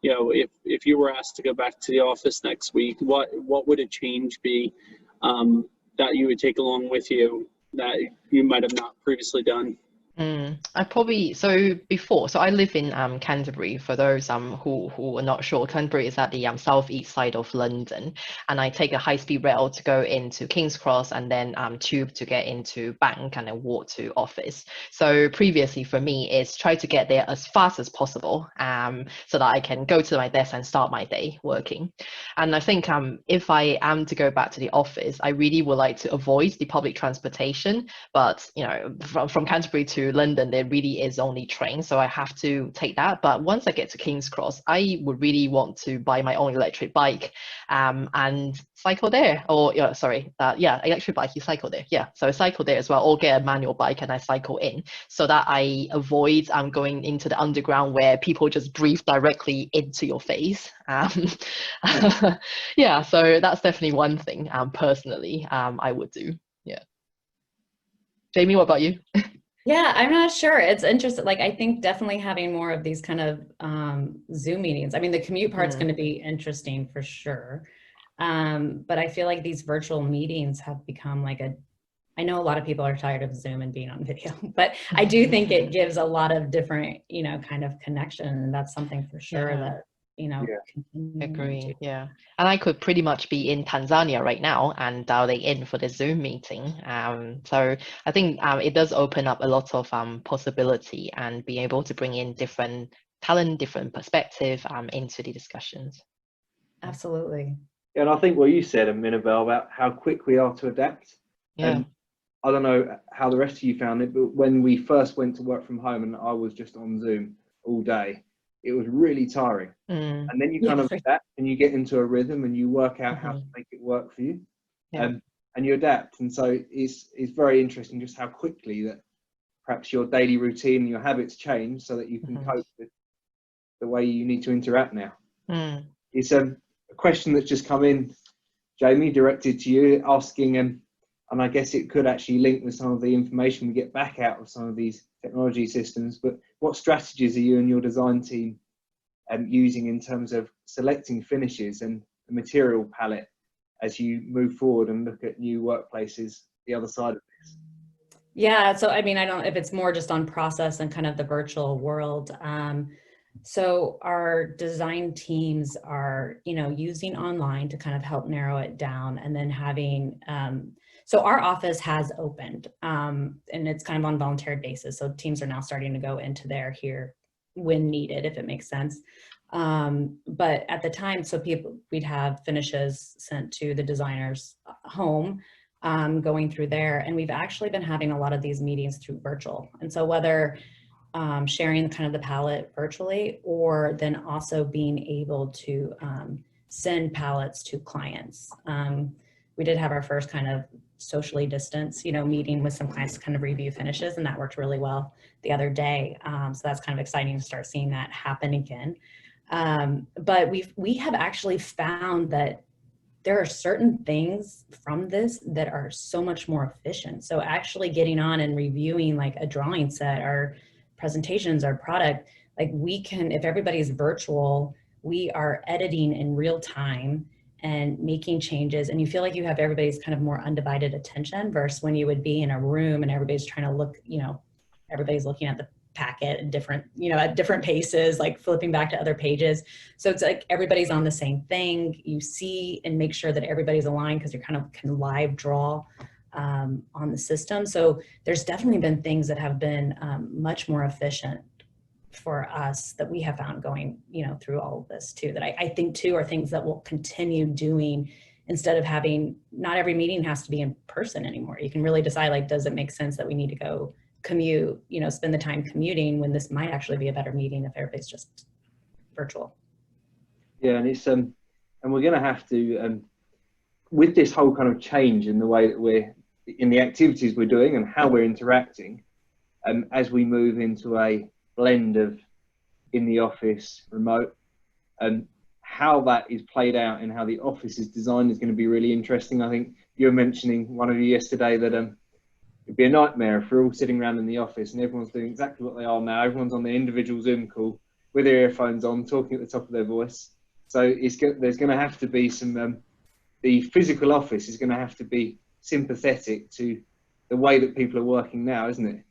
If you were asked to go back to the office next week, what would a change be that you would take along with you that you might have not previously done? I live in Canterbury. For those who are not sure, Canterbury is at the southeast side of London, and I take a high-speed rail to go into King's Cross and then tube to get into Bank and then walk to office. So previously for me is try to get there as fast as possible so that I can go to my desk and start my day working. And I think if I am to go back to the office, I really would like to avoid the public transportation, but from Canterbury to London there really is only train, so I have to take that. But once I get to King's Cross, I would really want to buy my own electric bike and cycle there, or electric bike, you cycle there, so I cycle there as well, or get a manual bike and I cycle in, so that I avoid going into the underground where people just breathe directly into your face. So that's definitely one thing personally I would do. Jamie, what about you? Yeah, I'm not sure. It's interesting. Like, I think definitely having more of these kind of Zoom meetings. I mean, the commute part's going to be interesting for sure. But I feel like these virtual meetings have become I know a lot of people are tired of Zoom and being on video, but I do think it gives a lot of different, kind of connection. And that's something for sure that, Agree. Yeah. And I could pretty much be in Tanzania right now and dialing in for the Zoom meeting. So I think it does open up a lot of possibility and be able to bring in different talent, different perspective into the discussions. Absolutely. Yeah, and I think what you said, Inabelle, about how quick we are to adapt. Yeah. I don't know how the rest of you found it, but when we first went to work from home and I was just on Zoom all day, it was really tiring. And then you kind of adapt and you get into a rhythm and you work out how to make it work for you. And and you adapt. And so it's very interesting just how quickly that perhaps your daily routine and your habits change so that you can cope with the way you need to interact now. It's a question that's just come in, Jamie, directed to you, asking, and I guess it could actually link with some of the information we get back out of some of these technology systems, but what strategies are you and your design team using in terms of selecting finishes and the material palette as you move forward and look at new workplaces the other side of this? Yeah, so I mean, I don't know if it's more just on process and kind of the virtual world. So our design teams are, using online to kind of help narrow it down, and then having, so our office has opened, and it's kind of on voluntary basis. So teams are now starting to go into there here when needed, if it makes sense. But at the time, so we'd have finishes sent to the designer's home, going through there. And we've actually been having a lot of these meetings through virtual. And so whether sharing kind of the palette virtually, or then also being able to send palettes to clients. We did have our first kind of socially distanced, meeting with some clients to kind of review finishes, and that worked really well the other day. So that's kind of exciting to start seeing that happen again. But we have actually found that there are certain things from this that are so much more efficient. So actually getting on and reviewing like a drawing set or presentations or product, like we can, if everybody's virtual, we are editing in real time and making changes, and you feel like you have everybody's kind of more undivided attention versus when you would be in a room and everybody's trying to look, everybody's looking at the packet at different, at different paces, like flipping back to other pages. So it's like everybody's on the same thing. You see and make sure that everybody's aligned because you're kind of can live draw on the system. So there's definitely been things that have been much more efficient for us that we have found going, through all of this too, that I think too are things that we'll continue doing instead of having, not every meeting has to be in person anymore. You can really decide, like, does it make sense that we need to go commute, spend the time commuting when this might actually be a better meeting if everybody's just virtual. Yeah, and it's and we're going to have to with this whole kind of change in the way that we're in the activities we're doing and how we're interacting, as we move into a blend of in the office, remote, and how that is played out and how the office is designed is going to be really interesting. I think you were mentioning, one of you yesterday, that it'd be a nightmare if we're all sitting around in the office and everyone's doing exactly what they are now. Everyone's on their individual Zoom call with their earphones on, talking at the top of their voice. So there's going to have to be some, the physical office is going to have to be sympathetic to the way that people are working now, isn't it?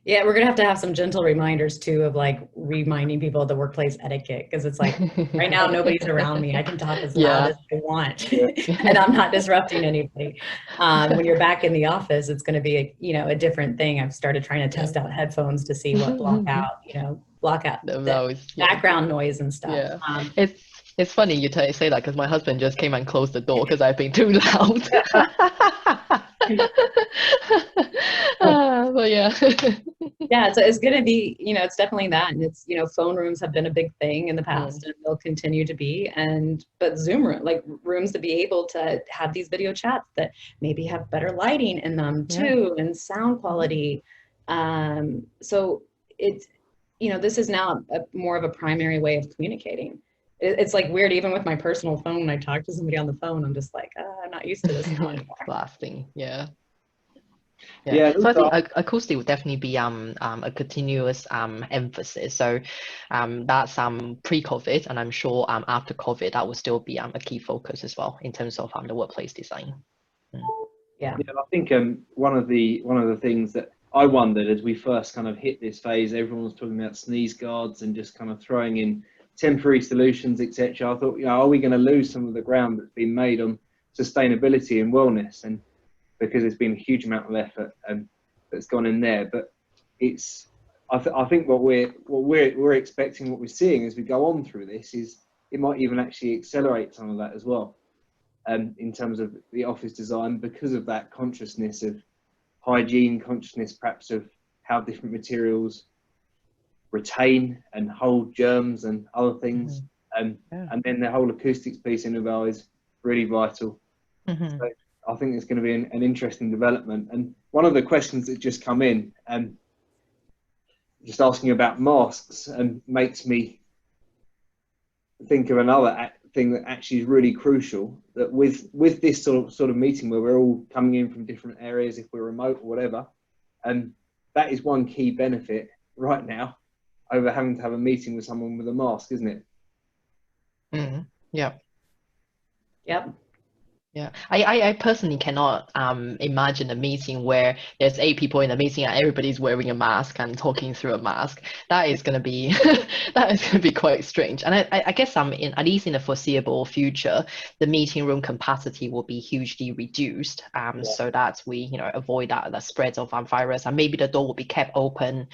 Yeah, we're going to have some gentle reminders too of like reminding people of the workplace etiquette, because it's like right now nobody's around me. I can talk as loud as I want and I'm not disrupting anybody. When you're back in the office, it's going to be a different thing. I've started trying to test out headphones to see what block out the background noise and stuff. Yeah. It's funny you say that because my husband just came and closed the door because I've been too loud. But yeah. Yeah, so it's going to be, it's definitely that. And it's, phone rooms have been a big thing in the past and they'll continue to be. But Zoom room, like rooms to be able to have these video chats that maybe have better lighting in them too, and sound quality. So it's, this is now more of a primary way of communicating. It's like weird, even with my personal phone, when I talk to somebody on the phone, I'm just like, I'm not used to this anymore. Blasting, yeah. So I think acoustic would definitely be a continuous emphasis. So that's pre-COVID, and I'm sure after COVID that will still be a key focus as well in terms of the workplace design. Yeah, I think one of the things that I wondered as we first kind of hit this phase, everyone was talking about sneeze guards and just kind of throwing in temporary solutions, etc. I thought, are we going to lose some of the ground that's been made on sustainability and wellness? And because there's been a huge amount of effort that's gone in there, but it's I think what we're expecting, what we're seeing as we go on through this, is it might even actually accelerate some of that as well, in terms of the office design, because of that consciousness of hygiene, consciousness perhaps of how different materials retain and hold germs and other things, and then the whole acoustics piece in Inabelle is really vital. So I think it's going to be an interesting development. And one of the questions that just come in, just asking about masks, and makes me think of another thing that actually is really crucial, that with this sort of meeting where we're all coming in from different areas, if we're remote or whatever, and that is one key benefit right now over having to have a meeting with someone with a mask, isn't it? Mm-hmm. Yeah. Yep. Yeah, I personally cannot imagine a meeting where there's 8 people in a meeting and everybody's wearing a mask and talking through a mask. That is going to be that is going to be quite strange. And I guess at least in the foreseeable future, the meeting room capacity will be hugely reduced, so that we avoid the spread of virus, and maybe the door will be kept open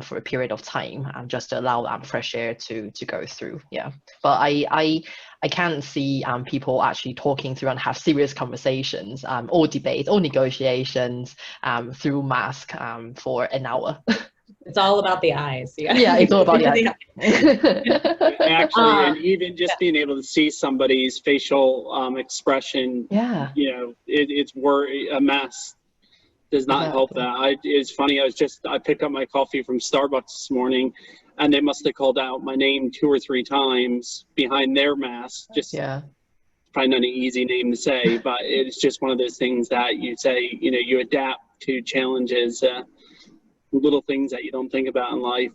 for a period of time, just to allow fresh air to go through. Yeah, but I can't see people actually talking through and have serious conversations or debates or negotiations through mask for an hour. It's all about the eyes. Yeah, it's all about the eyes. Actually, and even just being able to see somebody's facial expression, Yeah. It's a mask does not help that. It's funny, I picked up my coffee from Starbucks this morning, and they must have called out my name 2 or 3 times behind their mask. Probably not an easy name to say, but it's just one of those things that you say, you adapt to challenges, little things that you don't think about in life.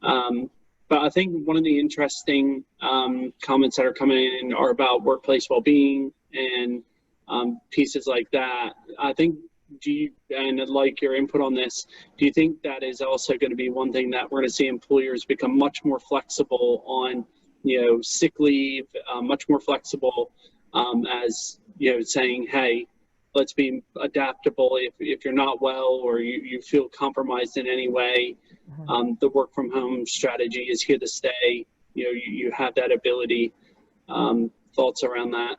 But I think one of the interesting comments that are coming in are about workplace well-being and pieces like that. I think, and I'd like your input on this, do you think that is also going to be one thing that we're going to see employers become much more flexible on, sick leave, much more flexible as, saying, hey, let's be adaptable. If you're not well or you feel compromised in any way, the work from home strategy is here to stay. You have that ability. Thoughts around that?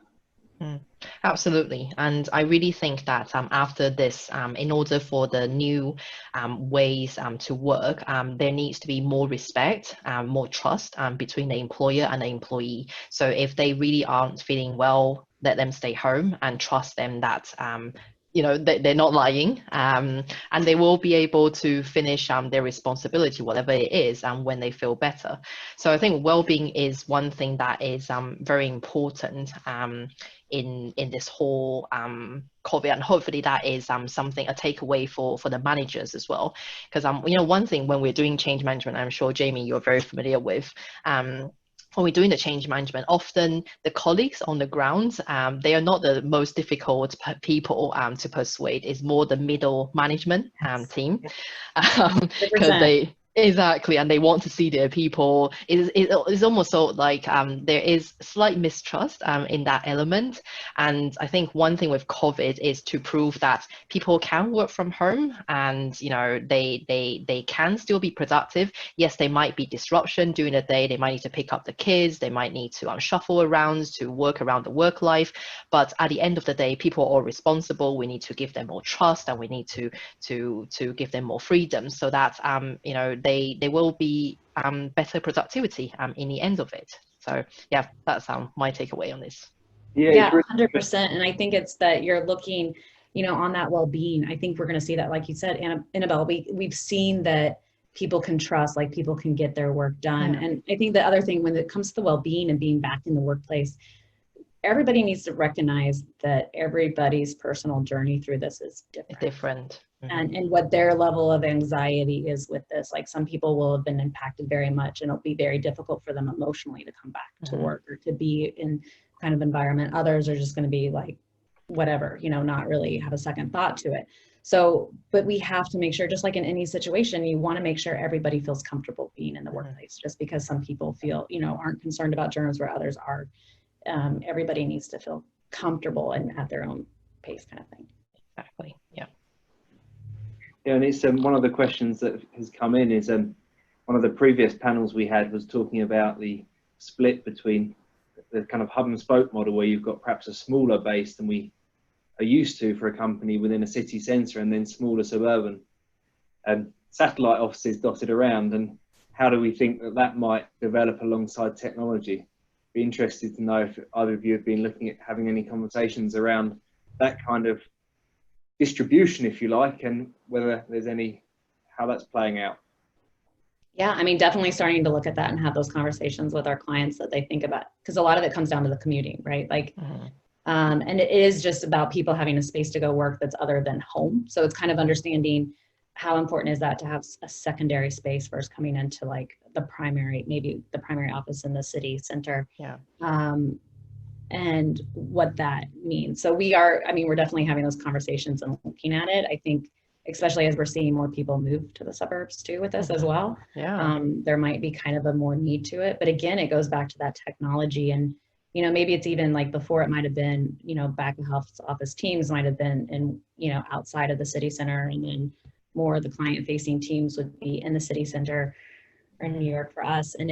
Absolutely. And I really think that after this, in order for the new ways to work, there needs to be more respect, more trust between the employer and the employee. So if they really aren't feeling well, let them stay home and trust them that they're not lying, and they will be able to finish their responsibility, whatever it is, when they feel better. So I think well-being is one thing that is very important in this whole COVID, and hopefully that is a takeaway for the managers as well. Because one thing when we're doing change management, I'm sure Jamie you're very familiar with, when we're doing the change management, often the colleagues on the ground, they are not the most difficult people to persuade. It's more the middle management team, because exactly, and they want to see their people. It's almost so like there is slight mistrust in that element. And I think one thing with COVID is to prove that people can work from home, and they can still be productive. Yes, there might be disruption during the day. They might need to pick up the kids. They might need to shuffle around to work around the work life. But at the end of the day, people are all responsible. We need to give them more trust, and we need to give them more freedom, so that they will be better productivity in the end of it. So yeah, that's my takeaway on this. Yeah, 100%. And I think it's that you're looking, on that well-being. I think we're going to see that, like you said, Inabelle, we've seen that people can trust, like people can get their work done. Yeah. And I think the other thing when it comes to the well-being and being back in the workplace, everybody needs to recognize that everybody's personal journey through this is different. And what their level of anxiety is with this. Like some people will have been impacted very much, and it'll be very difficult for them emotionally to come back to work or to be in kind of environment. Others are just going to be like, whatever, not really have a second thought to it. So, but we have to make sure, just like in any situation, you want to make sure everybody feels comfortable being in the workplace. Just because some people feel, aren't concerned about germs where others are. Everybody needs to feel comfortable and at their own pace, kind of thing. Exactly. Yeah. Yeah, and it's one of the questions that has come in is one of the previous panels we had was talking about the split between the kind of hub and spoke model, where you've got perhaps a smaller base than we are used to for a company within a city centre, and then smaller suburban satellite offices dotted around. And how do we think that might develop alongside technology? Be interested to know if either of you have been looking at having any conversations around that kind of distribution, if you like, and whether there's how that's playing out. Yeah, I mean, definitely starting to look at that and have those conversations with our clients that they think about, because a lot of it comes down to the commuting, right? Like, and it is just about people having a space to go work that's other than home. So it's kind of understanding how important is that to have a secondary space versus coming into like maybe the primary office in the city center. Yeah. And what that means. So we're definitely having those conversations and looking at it. I think, especially as we're seeing more people move to the suburbs too with this as well. Yeah. There might be kind of a more need to it, but again, it goes back to that technology. And, you know, maybe it's even like before, it might've been, you know, back of house office teams might've been in, you know, outside of the city center, and then more of the client facing teams would be in the city center or in New York for us. And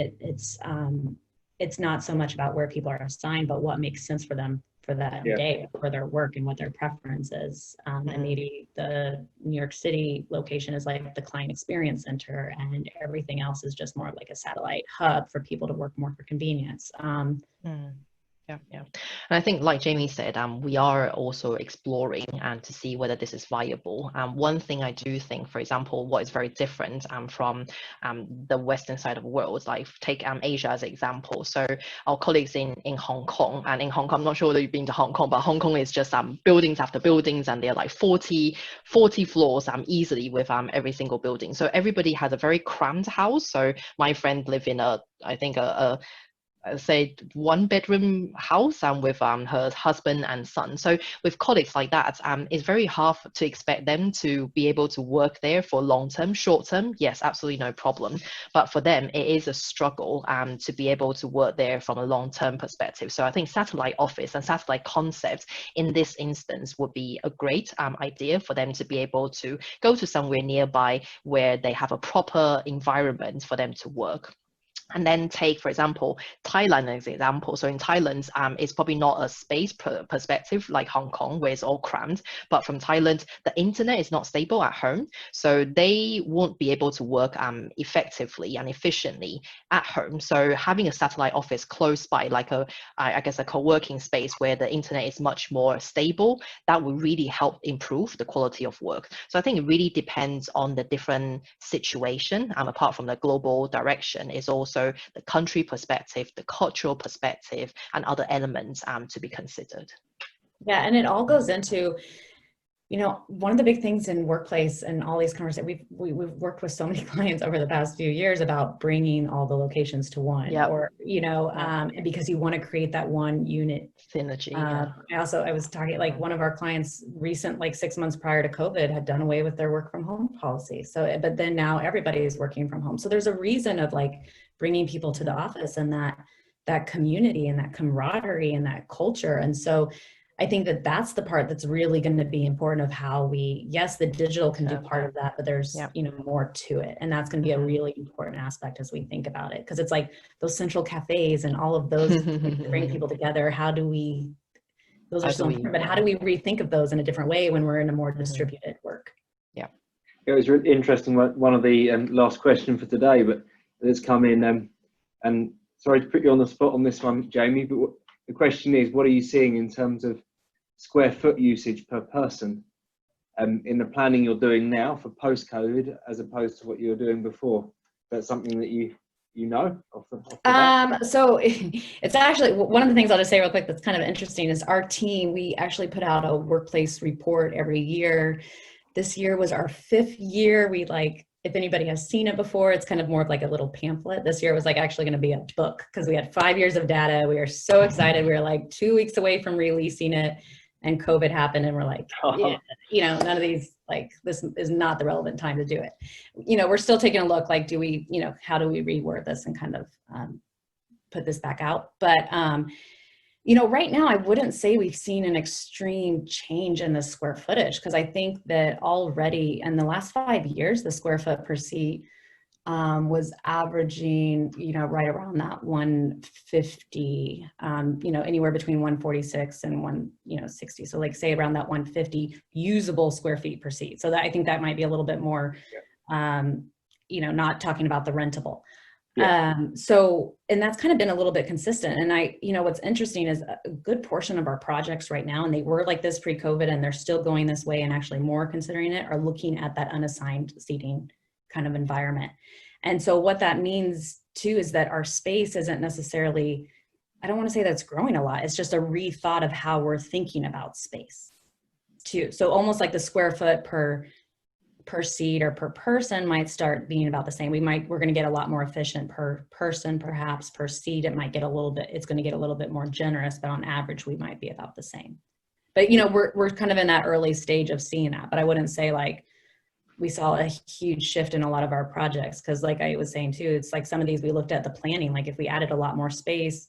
it's not so much about where people are assigned, but what makes sense for them for that day, for their work and what their preference is. And maybe the New York City location is like the client experience center, and everything else is just more like a satellite hub for people to work more for convenience. Yeah. And I think, like Jamie said, we are also exploring and to see whether this is viable. One thing I do think, for example, what is very different from the Western side of the world, like take Asia as an example. So our colleagues in Hong Kong, and in Hong Kong, I'm not sure whether you've been to Hong Kong, but Hong Kong is just buildings after buildings, and they're like 40 floors easily with every single building. So everybody has a very cramped house. So my friend live in I think say 1-bedroom house with her husband and son. So with colleagues like that, it's very hard to expect them to be able to work there for long term. Short term, yes, absolutely no problem, but for them it is a struggle to be able to work there from a long term perspective. So I think satellite office and satellite concepts in this instance would be a great idea for them to be able to go to somewhere nearby where they have a proper environment for them to work. And then take, for example, Thailand as an example. So in Thailand, it's probably not a space perspective like Hong Kong, where it's all crammed. But from Thailand, the internet is not stable at home. So they won't be able to work effectively and efficiently at home. So having a satellite office close by, like I guess a co-working space where the internet is much more stable, that will really help improve the quality of work. So I think it really depends on the different situation. Apart from the global direction, is also the country perspective, the cultural perspective, and other elements to be considered. Yeah, and it all goes into, you know, one of the big things in workplace and all these conversations, we've worked with so many clients over the past few years about bringing all the locations to one, or, you know, because you want to create that one unit synergy. I was talking, like one of our clients like 6 months prior to COVID had done away with their work from home policy. So, but then now everybody is working from home. So there's a reason of like bringing people to the office and that community and that camaraderie and that culture. And so I think that that's the part that's really going to be important of how yes, the digital can do part of that, but there's, you know, more to it. And that's going to be a really important aspect as we think about it. Cause it's like those central cafes and all of those bring people together. Those are so important, but how do we rethink of those in a different way when we're in a more distributed work? Yeah, it was really interesting. One of the last question for today, but it's come in, and sorry to put you on the spot on this one, Jamie, but the question is, what are you seeing in terms of square foot usage per person in the planning you're doing now for post-COVID as opposed to what you were doing before? That's something that you know off the bat? So it's actually one of the things I'll just say real quick that's kind of interesting is our team, we actually put out a workplace report every year. This year was our 5th year. If anybody has seen it before, it's kind of more of like a little pamphlet. This year was like actually going to be a book because we had 5 years of data. We are so excited. We were like 2 weeks away from releasing it, and COVID happened, and we're like, yeah, you know, none of these, like, this is not the relevant time to do it. You know, we're still taking a look, like, do we, you know, how do we reword this and kind of put this back out? But you know, right now, I wouldn't say we've seen an extreme change in the square footage, because I think that already in the last 5 years, the square foot per seat was averaging, you know, right around that 150, you know, anywhere between 146 and 160. So like say around that 150 usable square feet per seat. So that, I think that might be a little bit more, you know, not talking about the rentable. So, and that's kind of been a little bit consistent. And what's interesting is a good portion of our projects right now, and they were like this pre-COVID, and they're still going this way and actually more considering it, are looking at that unassigned seating kind of environment. And so what that means too is that our space isn't necessarily, I don't want to say that's growing a lot. It's just a rethought of how we're thinking about space too. So almost like the square foot per seat or per person might start being about the same. We're going to get a lot more efficient per person, perhaps per seat. It's going to get a little bit more generous, but on average, we might be about the same. But, we're kind of in that early stage of seeing that, but I wouldn't say like we saw a huge shift in a lot of our projects. Cause like I was saying too, it's like some of these, we looked at the planning, like if we added a lot more space,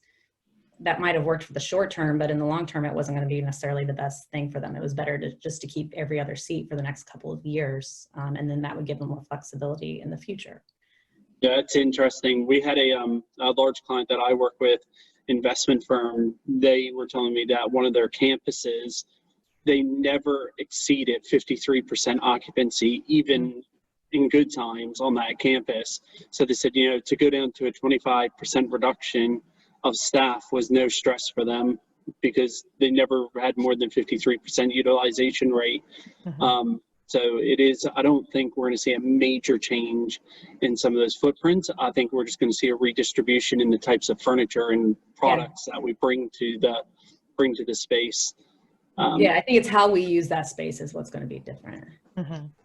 that might have worked for the short term, but in the long term, it wasn't going to be necessarily the best thing for them. It was better to keep every other seat for the next couple of years. And then that would give them more flexibility in the future. Yeah, it's interesting. We had a large client that I work with, investment firm. They were telling me that one of their campuses, they never exceeded 53% occupancy, even in good times on that campus. So they said, to go down to a 25% reduction of staff was no stress for them because they never had more than 53% utilization rate. So it is, I don't think we're going to see a major change in some of those footprints. I think we're just going to see a redistribution in the types of furniture and products that we bring to the space. Yeah, I think it's how we use that space is what's going to be different.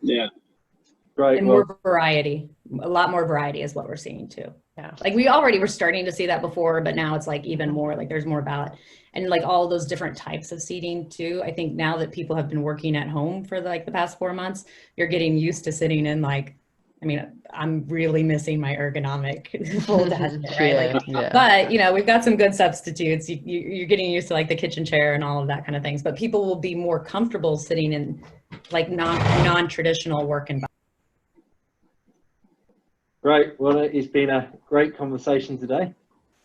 Yeah. Right. And more variety, a lot more variety is what we're seeing too. Yeah. Like we already were starting to see that before, but now it's like even more, like there's more about it. And like all those different types of seating too. I think now that people have been working at home for like the past 4 months, you're getting used to sitting in like, I mean, I'm really missing my ergonomic full attachment, right? But we've got some good substitutes. You're getting used to like the kitchen chair and all of that kind of things, but people will be more comfortable sitting in like non-traditional work environment. Great. Well, it's been a great conversation today.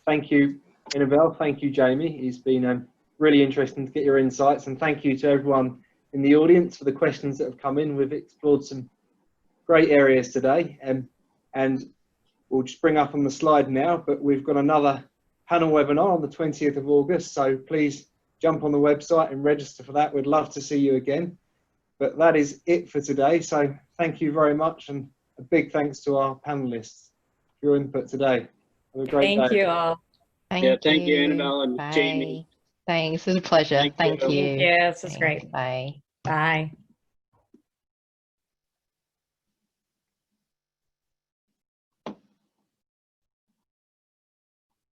Thank you, Inabelle. Thank you, Jamie. It's been really interesting to get your insights, and thank you to everyone in the audience for the questions that have come in. We've explored some great areas today, and we'll just bring up on the slide now, but we've got another panel webinar on the 20th of August, so please jump on the website and register for that. We'd love to see you again. But that is it for today, so thank you very much, and a big thanks to our panelists for your input today. Have a great day. Thank you all. Thank you, Inabelle and Jamie. Thanks. It was a pleasure. Thank you. Yeah, this is great. Bye. Bye.